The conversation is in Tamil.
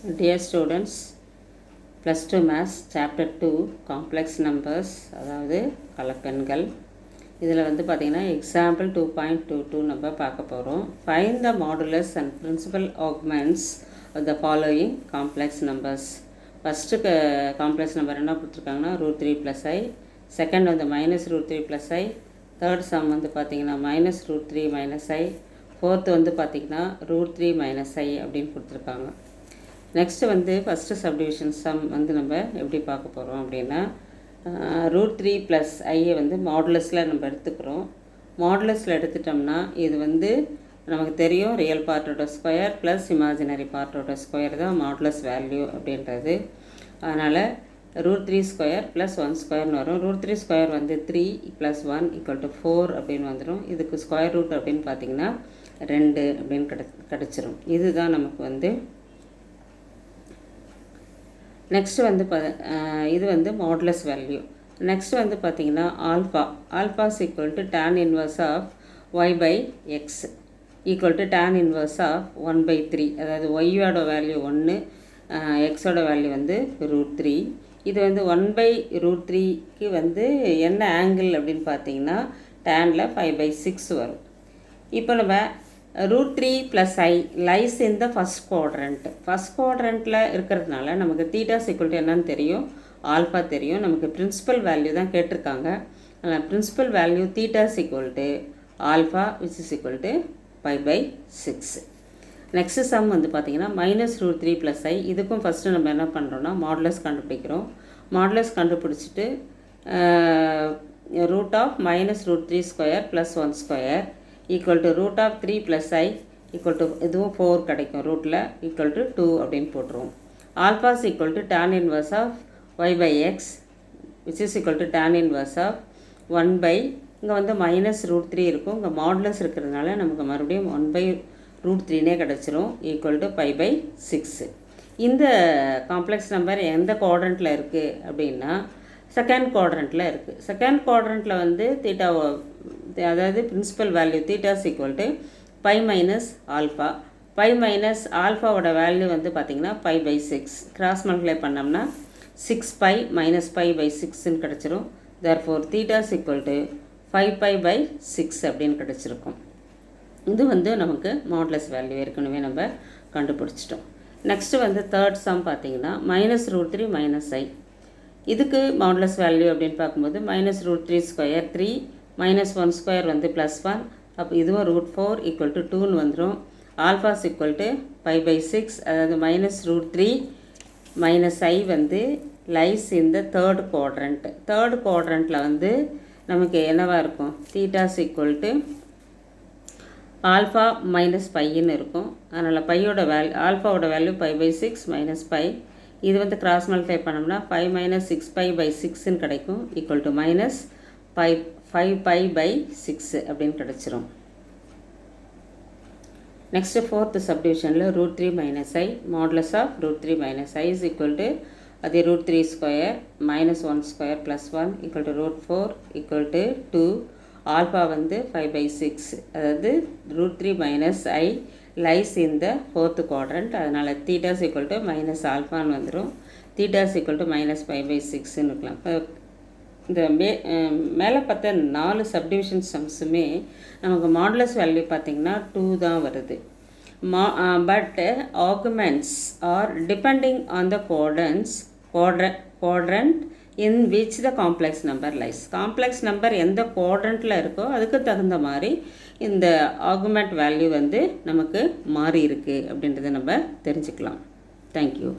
Dear students, plus 2 maths chapter 2 complex numbers அதாவது கலப்பெண்கள் இதில் வந்து பார்த்திங்கன்னா example 2.22 நம்ம பார்க்க போகிறோம். Find the modulus and principal augments of the following complex numbers. First complex number என்ன கொடுத்துருக்காங்கன்னா √3 + i, செகண்ட் வந்து -√3 + i, தேர்ட் சம் வந்து பார்த்திங்கன்னா -√3 - i, ஃபோர்த்து வந்து பார்த்திங்கன்னா √3 - i அப்படின்னு கொடுத்துருக்காங்க. நெக்ஸ்ட்டு வந்து ஃபஸ்ட்டு சப்டிவிஷன் சம் வந்து நம்ம எப்படி பார்க்க போகிறோம் அப்படின்னா √3 + ஐயை வந்து மாடுலஸில் நம்ம எடுத்துக்கிறோம். மாடுலஸில் எடுத்துட்டோம்னா இது வந்து நமக்கு தெரியும் ரியல் பார்ட்டோட ஸ்கொயர் ப்ளஸ் இமேஜினரி பார்ட்டோட ஸ்கொயர் தான் மாடுலஸ் வேல்யூ அப்படின்றது. அதனால் √3² + 1² வரும். √3² வந்து 3 + 1 = 4 அப்படின்னு வந்துடும். இதுக்கு ஸ்கொயர் ரூட் அப்படின்னு பார்த்திங்கன்னா 2 அப்படின்னு கிடச்சிரும். இதுதான் நமக்கு வந்து நெக்ஸ்ட்டு வந்து இது வந்து மாடுலஸ் வேல்யூ. நெக்ஸ்ட் வந்து பார்த்திங்கன்னா alpha tan inverse of y/x tan inverse of 1/3. அதாவது ஒய்யோட வேல்யூ 1, எக்ஸோட வேல்யூ வந்து √3. இது வந்து 1/√3க்கு வந்து என்ன ஆங்கிள் அப்படின்னு பார்த்தீங்கன்னா டேனில் 5/6 வரும். இப்போ நம்ம √3 + i lies in the first quadrant. First குவாட்ரண்ட்டில் இருக்கிறதுனால நமக்கு தீட்டா = என்னன்னு தெரியும், ஆல்ஃபா தெரியும். நமக்கு பிரின்சிபல் வேல்யூ தான் கேட்டிருக்காங்க. அதனால் principal value theta alpha = 5/6. Next sum வந்து பார்த்திங்கன்னா -√3 + i. இதுக்கும் ஃபஸ்ட்டு நம்ம என்ன பண்ணுறோன்னா மாடுலஸ் கண்டுபிடிக்கிறோம். மாடுலஸ் கண்டுபிடிச்சிட்டு √−√3² + 1² √3 + i இதுவும் 4 கிடைக்கும். ரூட்டில் =2 அப்படின்னு போட்டுருவோம். Alpha tan inverse of y/x tan inverse of 1/ இங்கே வந்து -√3 இருக்கும். இங்கே மாடுலஸ் இருக்கிறதுனால நமக்கு மறுபடியும் 1/√3 கிடச்சிரும் =5/6. இந்த காம்ப்ளெக்ஸ் நம்பர் எந்த குவாட்ரண்ட்டில் இருக்குது அப்படின்னா செகண்ட் குவாட்ரண்ட்டில் இருக்குது. செகண்ட் குவாட்ரண்ட்டில் வந்து தீட்டா அதாவது பிரின்சிபல் வேல்யூ தீட்டா π - ஆல்ஃபா. π - ஆல்ஃபாவோட வேல்யூ வந்து பார்த்திங்கன்னா 5/6. கிராஸ் மல்டிப்ளை பண்ணோம்னா 6π - π/6ன்னு கிடச்சிரும். தேர்ஃபோர் தீட்டா 5π/6 அப்படின்னு கிடச்சிருக்கும். இது வந்து நமக்கு மாடுலஸ் வேல்யூ ஏற்கனவே நம்ம கண்டுபிடிச்சிட்டோம். நெக்ஸ்ட்டு வந்து தேர்ட் சம் பார்த்திங்கன்னா -√3 - i. இதுக்கு மாடுலஸ் வேல்யூ அப்படின்னு பார்க்கும்போது -√3² 3 -1² வந்து +1. அப்போ இதுவும் √4 = 2ன்னு வந்துடும். ஆல்ஃபா = 5/6. அதாவது -√3 - i வந்து lies in the third quadrant. Third குவாட்ரண்ட்டில் வந்து நமக்கு என்னவாக இருக்கும், தீட்டா ஆல்ஃபா -πன்னு இருக்கும். அதனால் ஆல்ஃபாவோட வேல்யூ 5/6 - π. இது வந்து கிராஸ் மல்டிப்ளை பண்ணோம்னா 5 - 6π/6ன்னு கிடைக்கும் -5π/6 அப்படின்னு கிடச்சிரும். நெக்ஸ்ட்டு ஃபோர்த்து சப்டிவிஷனில் √3 - i மாடுலஸ் ஆஃப் √3 - i அது √3² -1² + 1 √4 2. ஆல்ஃபா வந்து 5/6. அதாவது √3 - i lies in the fourth quadrant. அதனால் தீட்டா -ஆல்ஃபான்னு வந்துடும். தீட்டா -5/6ன்னு இருக்கலாம். இப்போ இந்த மேலே பார்த்த 4 சப்டிவிஷன் சம்ஸுமே நமக்கு மாடுலஸ் வேல்யூ பார்த்திங்கன்னா 2 தான் வருது. But arguments are depending on the quadrant in which the complex number lies. Complex number எந்த குவாட்ரண்ட்டில் இருக்கோ அதுக்கு தகுந்த மாதிரி இந்த ஆர்குமெண்ட் வேல்யூ வந்து நமக்கு மாறி இருக்குது அப்படின்றத நம்ம தெரிஞ்சுக்கலாம். தேங்க்யூ.